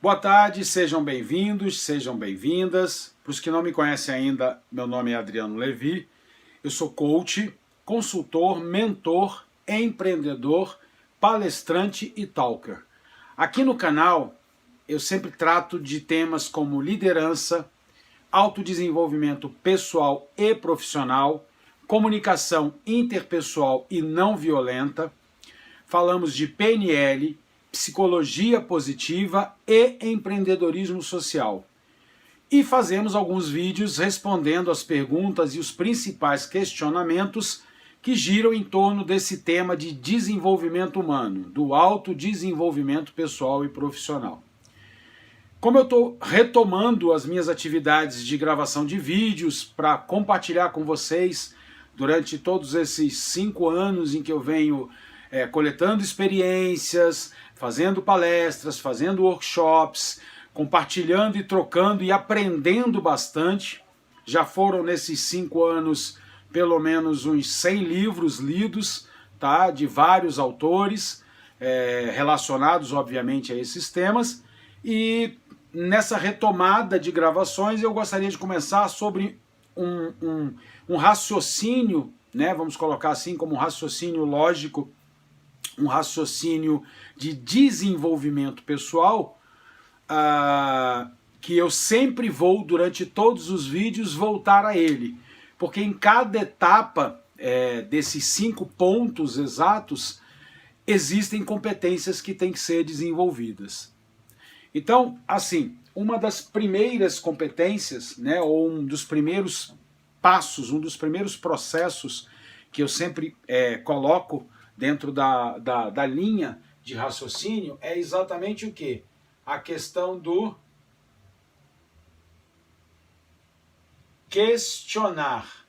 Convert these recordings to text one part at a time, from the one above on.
Boa tarde, sejam bem-vindos, sejam bem-vindas. Para os que não me conhecem ainda, meu nome é Adriano Levi. Eu sou coach, consultor, mentor, empreendedor, palestrante e talker. Aqui no canal, eu sempre trato de temas como liderança, autodesenvolvimento pessoal e profissional, comunicação interpessoal e não violenta. Falamos de PNL, psicologia positiva e empreendedorismo social. E fazemos alguns vídeos respondendo as perguntas e os principais questionamentos que giram em torno desse tema de desenvolvimento humano, do autodesenvolvimento pessoal e profissional. Como eu estou retomando as minhas atividades de gravação de vídeos para compartilhar com vocês durante todos esses 5 anos em que eu venho coletando experiências, fazendo palestras, fazendo workshops, compartilhando e trocando e aprendendo bastante. Já foram nesses 5 anos pelo menos uns 100 livros lidos, tá? De vários autores, relacionados obviamente a esses temas. E nessa retomada de gravações eu gostaria de começar sobre um raciocínio, né? Vamos colocar assim como um raciocínio lógico, um raciocínio de desenvolvimento pessoal, que eu sempre vou, durante todos os vídeos, voltar a ele. Porque em cada etapa desses 5 pontos exatos, existem competências que têm que ser desenvolvidas. Então, assim, uma das primeiras competências, né, ou um dos primeiros passos, um dos primeiros processos que eu sempre coloco dentro da linha de raciocínio é exatamente o quê? A questão do questionar.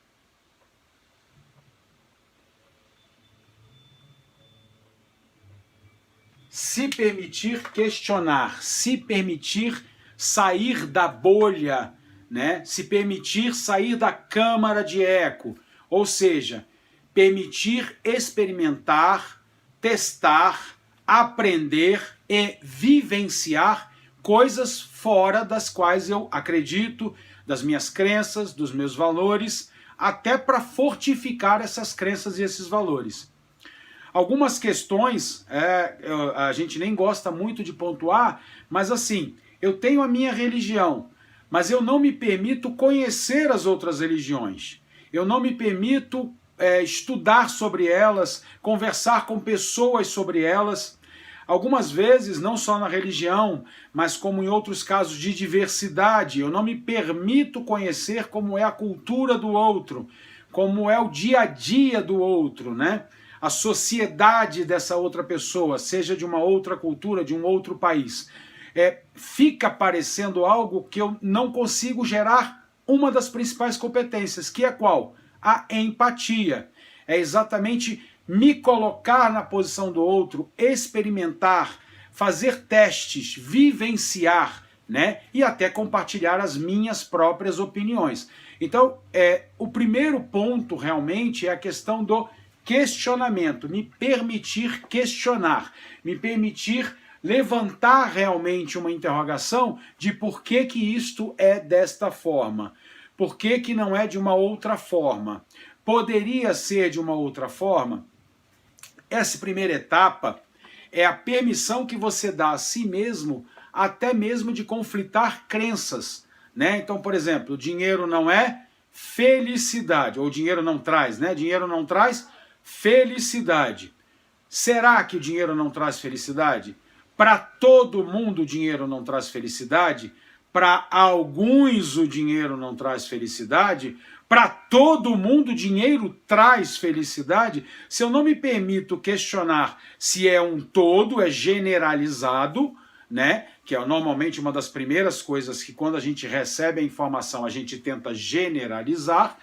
Se permitir questionar, se permitir sair da bolha, né? Se permitir sair da câmara de eco, ou seja, permitir experimentar, testar, aprender e vivenciar coisas fora das quais eu acredito, das minhas crenças, dos meus valores, até para fortificar essas crenças e esses valores. Algumas questões a gente nem gosta muito de pontuar, mas assim, eu tenho a minha religião, mas eu não me permito conhecer as outras religiões. Eu não me permito estudar sobre elas, conversar com pessoas sobre elas. Algumas vezes, não só na religião, mas como em outros casos de diversidade, eu não me permito conhecer como é a cultura do outro, como é o dia a dia do outro, né? A sociedade dessa outra pessoa, seja de uma outra cultura, de um outro país. Fica parecendo algo que eu não consigo gerar uma das principais competências, que é qual? A empatia. É exatamente me colocar na posição do outro, experimentar, fazer testes, vivenciar, né? E até compartilhar as minhas próprias opiniões. Então, o primeiro ponto realmente é a questão do questionamento, me permitir questionar, me permitir levantar realmente uma interrogação de por que isto é desta forma, por que não é de uma outra forma, poderia ser de uma outra forma. Essa primeira etapa é a permissão que você dá a si mesmo, até mesmo de conflitar crenças, né? Então, por exemplo, dinheiro não é felicidade, ou dinheiro não traz, né? Dinheiro não traz felicidade. Será que o dinheiro não traz felicidade? Para todo mundo o dinheiro não traz felicidade? Para alguns o dinheiro não traz felicidade? Para todo mundo o dinheiro traz felicidade? Se eu não me permito questionar se é um todo, é generalizado, né? Que é normalmente uma das primeiras coisas que quando a gente recebe a informação a gente tenta generalizar.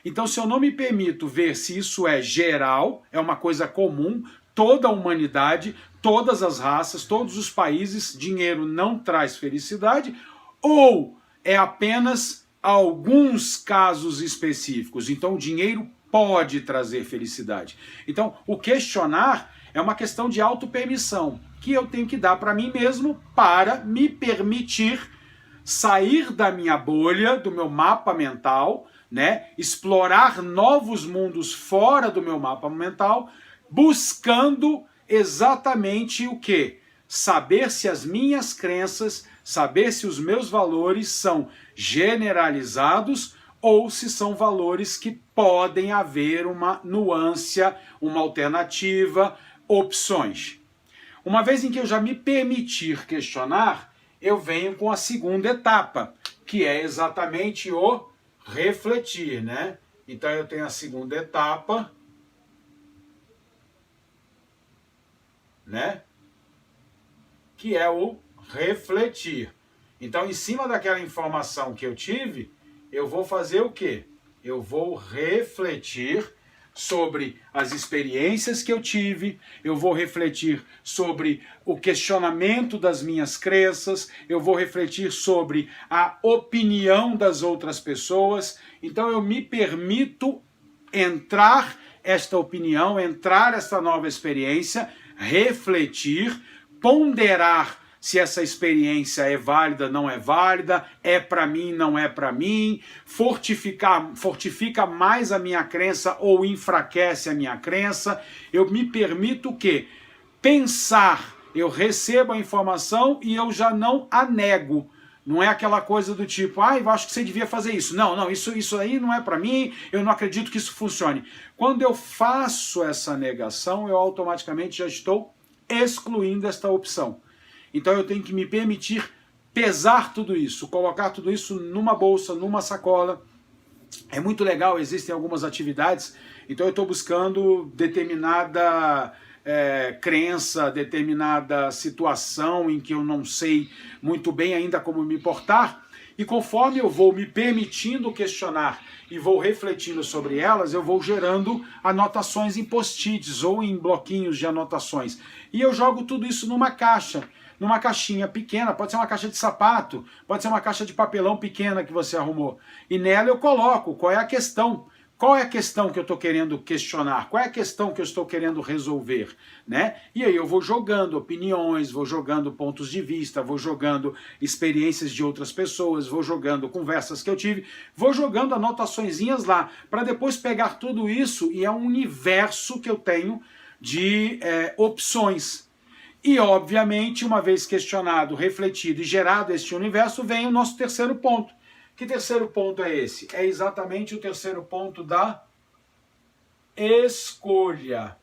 Então, se eu não me permito ver se isso é geral, é uma coisa comum, toda a humanidade, todas as raças, todos os países, dinheiro não traz felicidade, ou é apenas alguns casos específicos. Então, o dinheiro pode trazer felicidade. Então, o questionar É uma questão de autopermissão, que eu tenho que dar para mim mesmo para me permitir sair da minha bolha, do meu mapa mental, né? Explorar novos mundos fora do meu mapa mental, buscando exatamente o quê? Saber se as minhas crenças, saber se os meus valores são generalizados ou se são valores que podem haver uma nuance, uma alternativa, opções. Uma vez em que eu já me permitir questionar, eu venho com a segunda etapa, que é exatamente o refletir, né? Então eu tenho a segunda etapa, né? Que é o refletir. Então, em cima daquela informação que eu tive, eu vou fazer o quê? Eu vou refletir sobre as experiências que eu tive, eu vou refletir sobre o questionamento das minhas crenças, eu vou refletir sobre a opinião das outras pessoas. Então eu me permito entrar esta opinião, entrar esta nova experiência, refletir, ponderar se essa experiência é válida, não é válida, é para mim, não é para mim, fortifica mais a minha crença ou enfraquece a minha crença. Eu me permito o quê? Pensar, eu recebo a informação e eu já não a nego. Não é aquela coisa do tipo, eu acho que você devia fazer isso. Não, isso aí não é para mim, eu não acredito que isso funcione. Quando eu faço essa negação, eu automaticamente já estou excluindo esta opção. Então eu tenho que me permitir pesar tudo isso, colocar tudo isso numa bolsa, numa sacola. É muito legal, existem algumas atividades, então eu estou buscando determinada crença, determinada situação em que eu não sei muito bem ainda como me portar, e conforme eu vou me permitindo questionar e vou refletindo sobre elas, eu vou gerando anotações em post-its ou em bloquinhos de anotações. E eu jogo tudo isso numa caixa, numa caixinha pequena, pode ser uma caixa de sapato, pode ser uma caixa de papelão pequena que você arrumou. E nela eu coloco qual é a questão. Qual é a questão que eu estou querendo questionar? Qual é a questão que eu estou querendo resolver? Né? E aí eu vou jogando opiniões, vou jogando pontos de vista, vou jogando experiências de outras pessoas, vou jogando conversas que eu tive, vou jogando anotaçõezinhas lá, para depois pegar tudo isso e é um universo que eu tenho de opções. E, obviamente, uma vez questionado, refletido e gerado este universo, vem o nosso terceiro ponto. Que terceiro ponto é esse? É exatamente o terceiro ponto da escolha.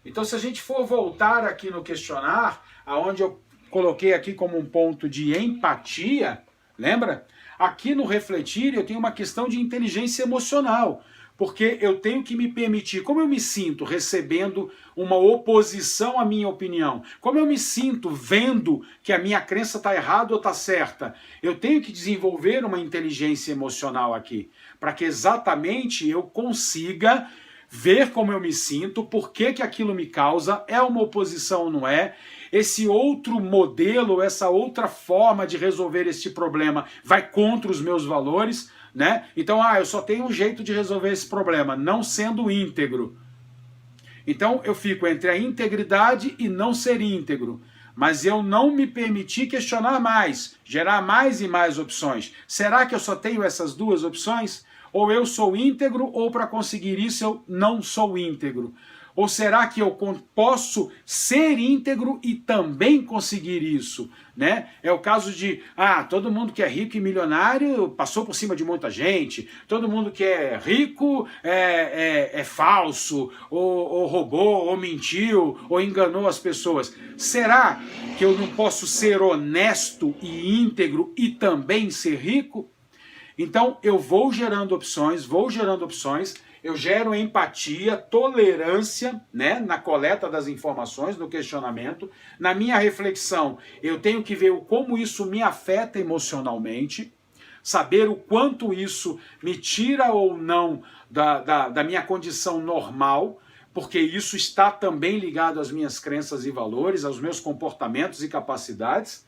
Então, se a gente for voltar aqui no questionar, aonde eu coloquei aqui como um ponto de empatia, lembra? Aqui no refletir eu tenho uma questão de inteligência emocional. Porque eu tenho que me permitir, como eu me sinto recebendo uma oposição à minha opinião, como eu me sinto vendo que a minha crença está errada ou está certa, eu tenho que desenvolver uma inteligência emocional aqui, para que exatamente eu consiga ver como eu me sinto, por que aquilo me causa, é uma oposição ou não é, esse outro modelo, essa outra forma de resolver este problema vai contra os meus valores, né? Então, eu só tenho um jeito de resolver esse problema, não sendo íntegro. Então, eu fico entre a integridade e não ser íntegro. Mas eu não me permiti questionar mais, gerar mais e mais opções. Será que eu só tenho essas duas opções? Ou eu sou íntegro, ou para conseguir isso eu não sou íntegro? Ou será que eu posso ser íntegro e também conseguir isso? Né? É o caso de, todo mundo que é rico e milionário passou por cima de muita gente, todo mundo que é rico é falso, ou roubou, ou mentiu, ou enganou as pessoas. Será que eu não posso ser honesto e íntegro e também ser rico? Então eu vou gerando opções, eu gero empatia, tolerância, né, na coleta das informações, no questionamento. Na minha reflexão, eu tenho que ver como isso me afeta emocionalmente, saber o quanto isso me tira ou não da minha condição normal, porque isso está também ligado às minhas crenças e valores, aos meus comportamentos e capacidades.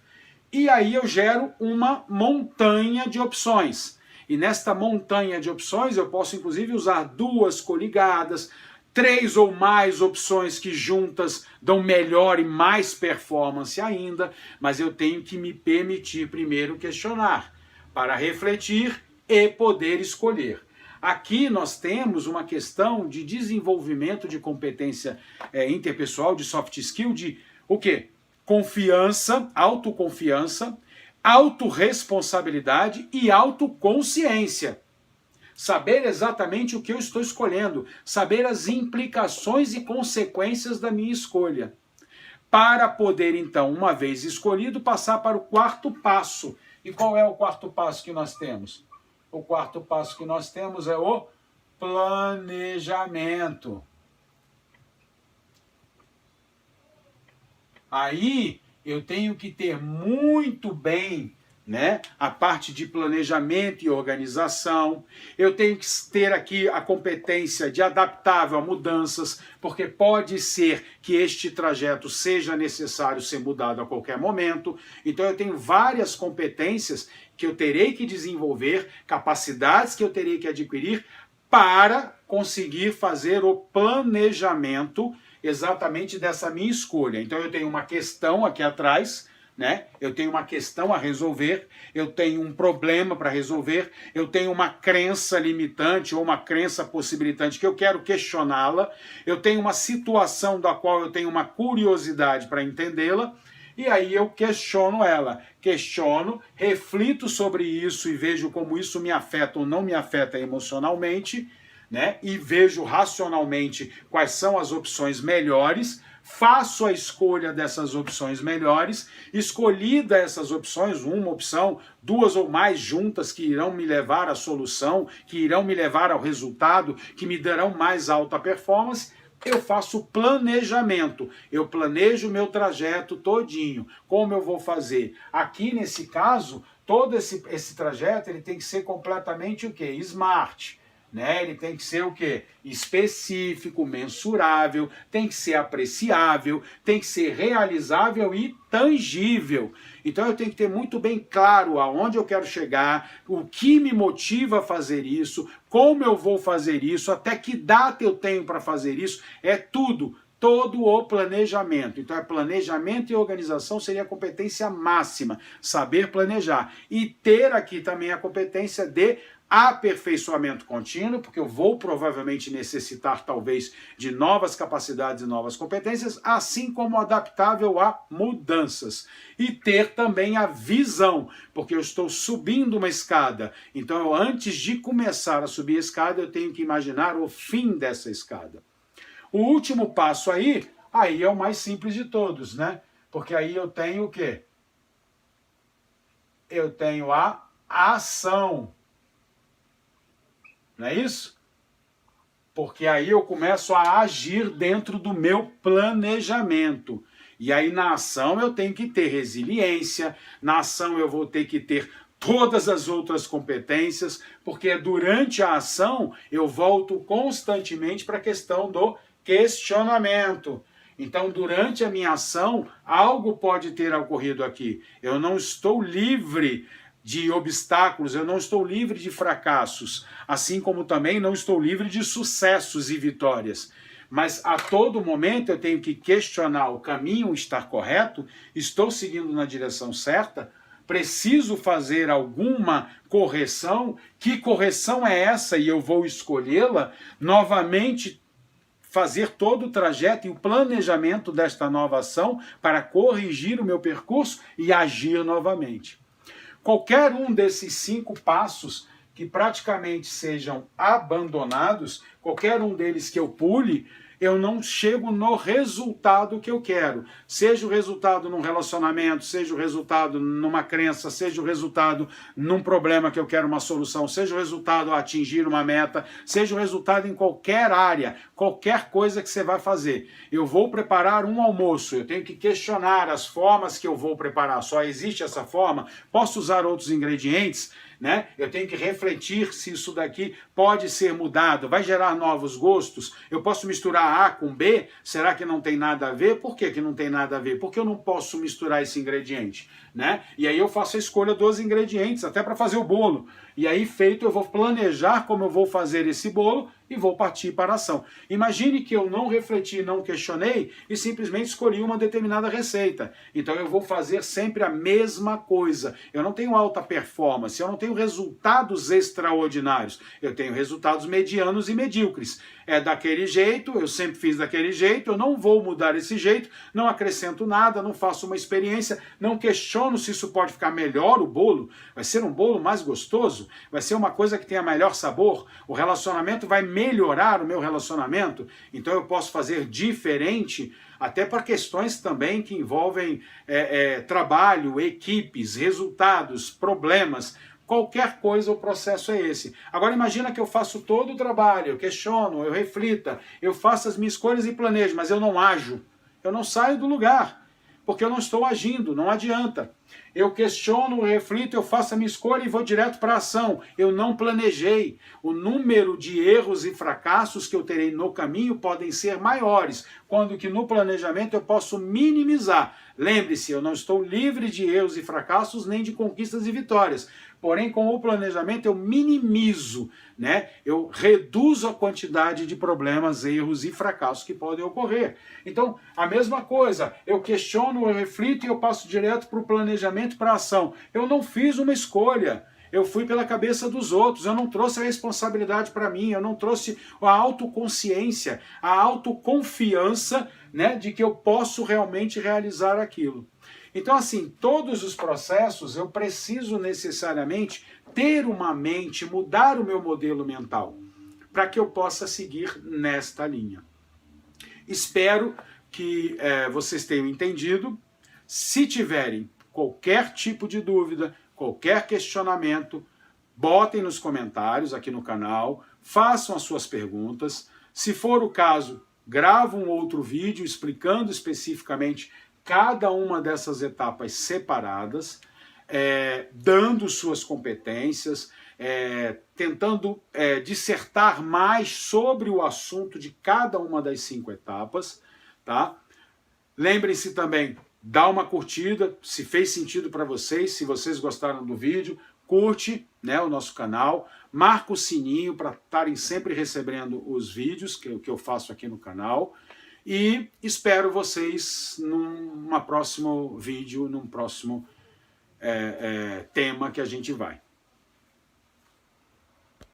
E aí eu gero uma montanha de opções. E nesta montanha de opções eu posso inclusive usar 2 coligadas, 3 ou mais opções que juntas dão melhor e mais performance ainda, mas eu tenho que me permitir primeiro questionar, para refletir e poder escolher. Aqui nós temos uma questão de desenvolvimento de competência interpessoal, de soft skill, de o quê? Confiança, autoconfiança, autorresponsabilidade e autoconsciência. Saber exatamente o que eu estou escolhendo, saber as implicações e consequências da minha escolha. Para poder, então, uma vez escolhido, passar para o 4º passo. E qual é o 4º passo que nós temos? O 4º passo que nós temos é o planejamento. Aí eu tenho que ter muito bem, né, a parte de planejamento e organização. Eu tenho que ter aqui a competência de adaptável a mudanças, porque pode ser que este trajeto seja necessário ser mudado a qualquer momento. Então eu tenho várias competências que eu terei que desenvolver, capacidades que eu terei que adquirir para conseguir fazer o planejamento exatamente dessa minha escolha. Então eu tenho uma questão aqui atrás, né? Eu tenho uma questão a resolver, eu tenho um problema para resolver, eu tenho uma crença limitante ou uma crença possibilitante que eu quero questioná-la, eu tenho uma situação da qual eu tenho uma curiosidade para entendê-la, e aí eu questiono ela, reflito sobre isso e vejo como isso me afeta ou não me afeta emocionalmente, né? E vejo racionalmente quais são as opções melhores, faço a escolha dessas opções melhores, escolhida essas opções, uma opção, 2 ou mais juntas que irão me levar à solução, que irão me levar ao resultado, que me darão mais alta performance, eu faço planejamento, eu planejo o meu trajeto todinho, como eu vou fazer. Aqui nesse caso, todo esse trajeto ele tem que ser completamente o quê? Smart. Né? Ele tem que ser o quê? Específico, mensurável, tem que ser apreciável, tem que ser realizável e tangível. Então eu tenho que ter muito bem claro aonde eu quero chegar, o que me motiva a fazer isso, como eu vou fazer isso, até que data eu tenho para fazer isso, é tudo. Todo o planejamento. Então, planejamento e organização seria a competência máxima, saber planejar. E ter aqui também a competência de aperfeiçoamento contínuo, porque eu vou provavelmente necessitar talvez de novas capacidades e novas competências, assim como adaptável a mudanças. E ter também a visão, porque eu estou subindo uma escada. Então, antes de começar a subir a escada, eu tenho que imaginar o fim dessa escada. O último passo aí é o mais simples de todos, né? Porque aí eu tenho o quê? Eu tenho a ação. Não é isso? Porque aí eu começo a agir dentro do meu planejamento. E aí na ação eu tenho que ter resiliência, na ação eu vou ter que ter todas as outras competências, porque durante a ação eu volto constantemente para a questão do questionamento. Então, durante a minha ação, algo pode ter ocorrido aqui. Eu não estou livre de obstáculos, eu não estou livre de fracassos, assim como também não estou livre de sucessos e vitórias. Mas a todo momento eu tenho que questionar: o caminho está correto? Estou seguindo na direção certa? Preciso fazer alguma correção? Que correção é essa? E eu vou escolhê-la novamente, fazer todo o trajeto e o planejamento desta nova ação para corrigir o meu percurso e agir novamente. Qualquer um desses 5 passos que praticamente sejam abandonados, qualquer um deles que eu pule, eu não chego no resultado que eu quero. Seja o resultado num relacionamento, seja o resultado numa crença, seja o resultado num problema que eu quero uma solução, seja o resultado a atingir uma meta, seja o resultado em qualquer área, qualquer coisa que você vai fazer. Eu vou preparar um almoço, eu tenho que questionar as formas que eu vou preparar. Só existe essa forma? Posso usar outros ingredientes? né? Eu tenho que refletir se isso daqui pode ser mudado, vai gerar novos gostos. Eu posso misturar A com B? Será que não tem nada a ver? Por que não tem nada a ver? Porque eu não posso misturar esse ingrediente, né? E aí eu faço a escolha dos ingredientes, até para fazer o bolo. E aí, feito, eu vou planejar como eu vou fazer esse bolo e vou partir para a ação. Imagine que eu não refleti, não questionei e simplesmente escolhi uma determinada receita. Então eu vou fazer sempre a mesma coisa. Eu não tenho alta performance, eu não tenho resultados extraordinários. Eu tenho resultados medianos e medíocres. É daquele jeito, eu sempre fiz daquele jeito, eu não vou mudar esse jeito, não acrescento nada, não faço uma experiência, não questiono se isso pode ficar melhor o bolo, vai ser um bolo mais gostoso, vai ser uma coisa que tenha melhor sabor, o relacionamento vai melhorar o meu relacionamento, então eu posso fazer diferente, até para questões também que envolvem trabalho, equipes, resultados, problemas. Qualquer coisa, o processo é esse. Agora imagina que eu faço todo o trabalho, eu questiono, eu reflita, eu faço as minhas escolhas e planejo, mas eu não ajo. Eu não saio do lugar, porque eu não estou agindo, não adianta. Eu questiono, eu reflito, eu faço a minha escolha e vou direto para a ação. Eu não planejei. O número de erros e fracassos que eu terei no caminho podem ser maiores, quando que no planejamento eu posso minimizar. Lembre-se, eu não estou livre de erros e fracassos, nem de conquistas e vitórias. Porém, com o planejamento eu minimizo, né? Eu reduzo a quantidade de problemas, erros e fracassos que podem ocorrer. Então, a mesma coisa, eu questiono, eu reflito e eu passo direto para o planejamento, para a ação. Eu não fiz uma escolha, eu fui pela cabeça dos outros, eu não trouxe a responsabilidade para mim, eu não trouxe a autoconsciência, a autoconfiança, né, de que eu posso realmente realizar aquilo. Então, assim, todos os processos eu preciso necessariamente ter uma mente, mudar o meu modelo mental, para que eu possa seguir nesta linha. Espero que vocês tenham entendido. Se tiverem qualquer tipo de dúvida, qualquer questionamento, botem nos comentários aqui no canal, façam as suas perguntas. Se for o caso, grava um outro vídeo explicando especificamente cada uma dessas etapas separadas, dando suas competências, tentando dissertar mais sobre o assunto de cada uma das 5 etapas, tá? Lembrem-se também, dá uma curtida, se fez sentido para vocês, se vocês gostaram do vídeo, curte, né, o nosso canal, marca o sininho para estarem sempre recebendo os vídeos que eu faço aqui no canal. E espero vocês num próximo vídeo, num próximo tema que a gente vai.